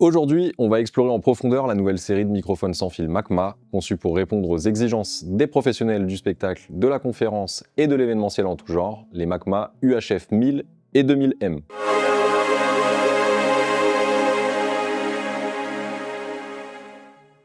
Aujourd'hui, on va explorer en profondeur la nouvelle série de microphones sans fil MACMA, conçue pour répondre aux exigences des professionnels du spectacle, de la conférence et de l'événementiel en tout genre, les MACMA UHF 1000 et 2000M.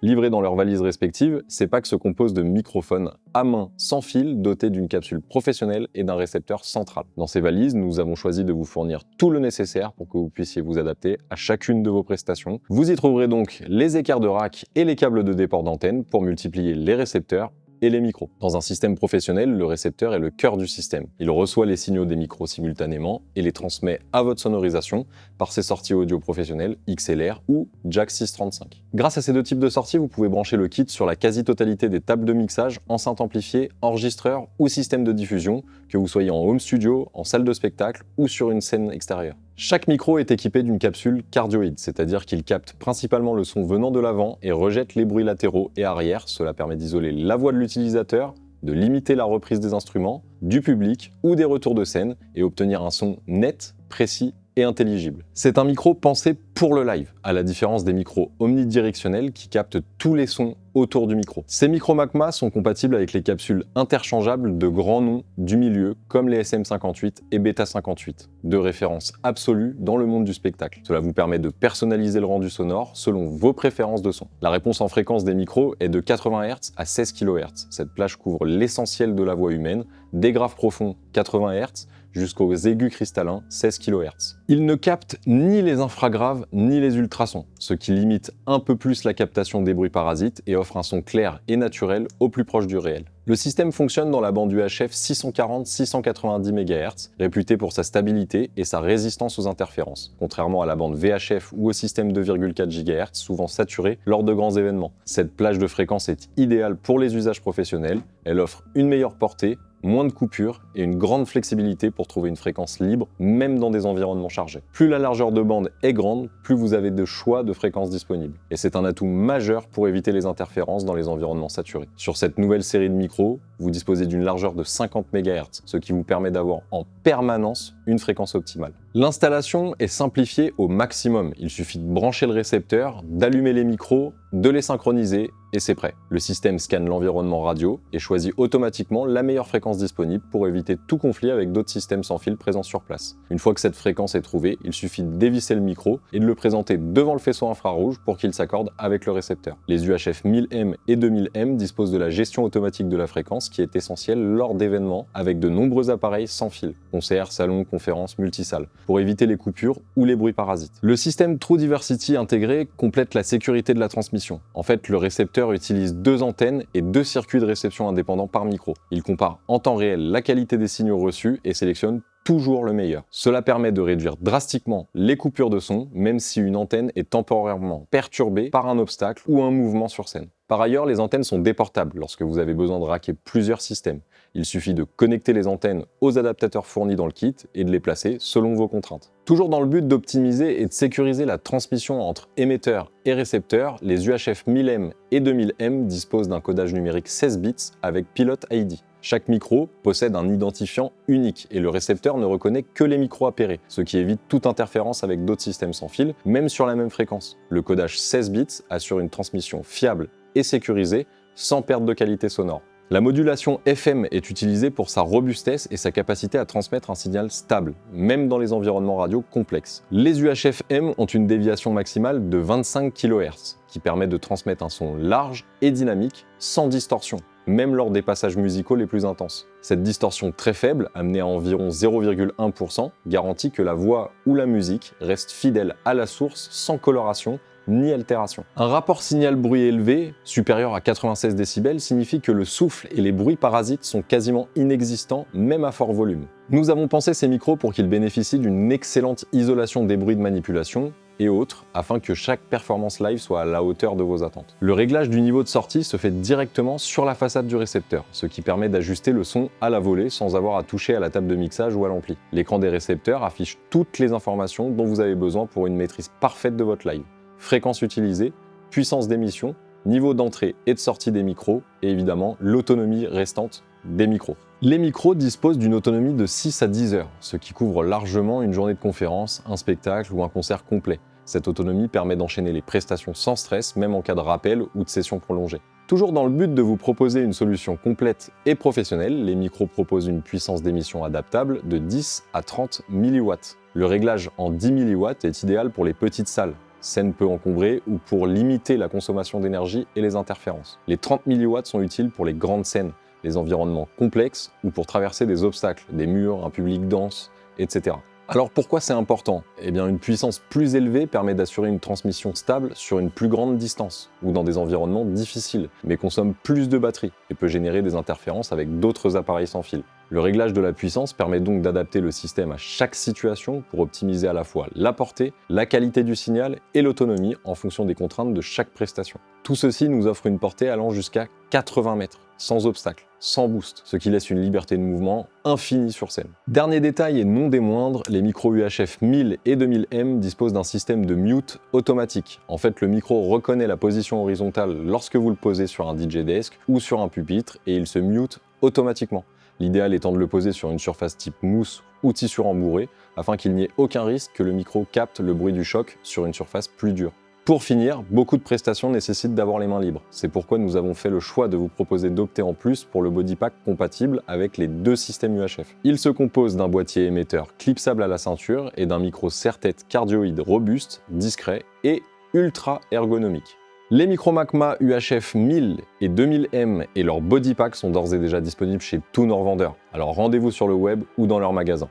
Livrés dans leurs valises respectives, ces packs se composent de microphones à main sans fil dotés d'une capsule professionnelle et d'un récepteur central. Dans ces valises, nous avons choisi de vous fournir tout le nécessaire pour que vous puissiez vous adapter à chacune de vos prestations. Vous y trouverez donc les écarts de rack et les câbles de déport d'antenne pour multiplier les récepteurs et les micros. Dans un système professionnel, le récepteur est le cœur du système. Il reçoit les signaux des micros simultanément et les transmet à votre sonorisation par ses sorties audio professionnelles XLR ou Jack 635. Grâce à ces deux types de sorties, vous pouvez brancher le kit sur la quasi-totalité des tables de mixage, enceintes amplifiées, enregistreurs ou système de diffusion, que vous soyez en home studio, en salle de spectacle ou sur une scène extérieure. Chaque micro est équipé d'une capsule cardioïde, c'est-à-dire qu'il capte principalement le son venant de l'avant et rejette les bruits latéraux et arrière. Cela permet d'isoler la voix de l'utilisateur, de limiter la reprise des instruments, du public ou des retours de scène et obtenir un son net, précis et intelligible. C'est un micro pensé pour le live, à la différence des micros omnidirectionnels qui captent tous les sons autour du micro. Ces micros MACMA sont compatibles avec les capsules interchangeables de grands noms du milieu comme les SM58 et Beta 58, de référence absolue dans le monde du spectacle. Cela vous permet de personnaliser le rendu sonore selon vos préférences de son. La réponse en fréquence des micros est de 80 Hz à 16 kHz. Cette plage couvre l'essentiel de la voix humaine, des graves profonds 80 Hz jusqu'aux aigus cristallins 16 kHz. Il ne capte ni les infragraves ni les ultrasons, ce qui limite un peu plus la captation des bruits parasites et offre un son clair et naturel au plus proche du réel. Le système fonctionne dans la bande UHF 640-690 MHz, réputée pour sa stabilité et sa résistance aux interférences, contrairement à la bande VHF ou au système 2,4 GHz, souvent saturé lors de grands événements. Cette plage de fréquence est idéale pour les usages professionnels, elle offre une meilleure portée, moins de coupures et une grande flexibilité pour trouver une fréquence libre, même dans des environnements chargés. Plus la largeur de bande est grande, plus vous avez de choix de fréquences disponibles. Et c'est un atout majeur pour éviter les interférences dans les environnements saturés. Sur cette nouvelle série de micros, vous disposez d'une largeur de 50 MHz, ce qui vous permet d'avoir en permanence une fréquence optimale. L'installation est simplifiée au maximum. Il suffit de brancher le récepteur, d'allumer les micros, de les synchroniser et c'est prêt. Le système scanne l'environnement radio et choisit automatiquement la meilleure fréquence disponible pour éviter tout conflit avec d'autres systèmes sans fil présents sur place. Une fois que cette fréquence est trouvée, il suffit de dévisser le micro et de le présenter devant le faisceau infrarouge pour qu'il s'accorde avec le récepteur. Les UHF 1000M et 2000M disposent de la gestion automatique de la fréquence qui est essentielle lors d'événements avec de nombreux appareils sans fil, concerts, salons, conférences, multisalles, pour éviter les coupures ou les bruits parasites. Le système True Diversity intégré complète la sécurité de la transmission. En fait, le récepteur utilise deux antennes et deux circuits de réception indépendants par micro. Il compare en temps réel la qualité des signaux reçus et sélectionne toujours le meilleur. Cela permet de réduire drastiquement les coupures de son, même si une antenne est temporairement perturbée par un obstacle ou un mouvement sur scène. Par ailleurs, les antennes sont déportables lorsque vous avez besoin de racker plusieurs systèmes. Il suffit de connecter les antennes aux adaptateurs fournis dans le kit et de les placer selon vos contraintes. Toujours dans le but d'optimiser et de sécuriser la transmission entre émetteurs et récepteurs, les UHF 1000M et 2000M disposent d'un codage numérique 16 bits avec Pilot ID. Chaque micro possède un identifiant unique et le récepteur ne reconnaît que les micros appairés, ce qui évite toute interférence avec d'autres systèmes sans fil, même sur la même fréquence. Le codage 16 bits assure une transmission fiable et sécurisée, sans perte de qualité sonore. La modulation FM est utilisée pour sa robustesse et sa capacité à transmettre un signal stable, même dans les environnements radio complexes. Les UHF-M ont une déviation maximale de 25 kHz, qui permet de transmettre un son large et dynamique, sans distorsion, même lors des passages musicaux les plus intenses. Cette distorsion très faible, amenée à environ 0,1%, garantit que la voix ou la musique reste fidèle à la source sans coloration ni altération. Un rapport signal-bruit élevé, supérieur à 96 décibels, signifie que le souffle et les bruits parasites sont quasiment inexistants, même à fort volume. Nous avons pensé ces micros pour qu'ils bénéficient d'une excellente isolation des bruits de manipulation et autres, afin que chaque performance live soit à la hauteur de vos attentes. Le réglage du niveau de sortie se fait directement sur la façade du récepteur, ce qui permet d'ajuster le son à la volée sans avoir à toucher à la table de mixage ou à l'ampli. L'écran des récepteurs affiche toutes les informations dont vous avez besoin pour une maîtrise parfaite de votre live. Fréquence utilisée, puissance d'émission, niveau d'entrée et de sortie des micros, et évidemment l'autonomie restante des micros. Les micros disposent d'une autonomie de 6 à 10 heures, ce qui couvre largement une journée de conférence, un spectacle ou un concert complet. Cette autonomie permet d'enchaîner les prestations sans stress, même en cas de rappel ou de session prolongée. Toujours dans le but de vous proposer une solution complète et professionnelle, les micros proposent une puissance d'émission adaptable de 10 à 30 mW. Le réglage en 10 mW est idéal pour les petites salles, scènes peu encombrées ou pour limiter la consommation d'énergie et les interférences. Les 30 mW sont utiles pour les grandes scènes, les environnements complexes ou pour traverser des obstacles, des murs, un public dense, etc. Alors pourquoi c'est important? Eh bien, une puissance plus élevée permet d'assurer une transmission stable sur une plus grande distance ou dans des environnements difficiles, mais consomme plus de batterie et peut générer des interférences avec d'autres appareils sans fil. Le réglage de la puissance permet donc d'adapter le système à chaque situation pour optimiser à la fois la portée, la qualité du signal et l'autonomie en fonction des contraintes de chaque prestation. Tout ceci nous offre une portée allant jusqu'à 80 mètres, sans obstacle, sans boost, ce qui laisse une liberté de mouvement infinie sur scène. Dernier détail et non des moindres, les micros UHF 1000 et 2000M disposent d'un système de mute automatique. En fait, le micro reconnaît la position horizontale lorsque vous le posez sur un DJ desk ou sur un pupitre et il se mute automatiquement. L'idéal étant de le poser sur une surface type mousse ou tissu rembourré, afin qu'il n'y ait aucun risque que le micro capte le bruit du choc sur une surface plus dure. Pour finir, beaucoup de prestations nécessitent d'avoir les mains libres. C'est pourquoi nous avons fait le choix de vous proposer d'opter en plus pour le bodypack compatible avec les deux systèmes UHF. Il se compose d'un boîtier émetteur clipsable à la ceinture et d'un micro serre-tête cardioïde robuste, discret et ultra ergonomique. Les micros Macma UHF 1000 et 2000M et leur bodypack sont d'ores et déjà disponibles chez tous nos revendeurs. Alors rendez-vous sur le web ou dans leur magasin.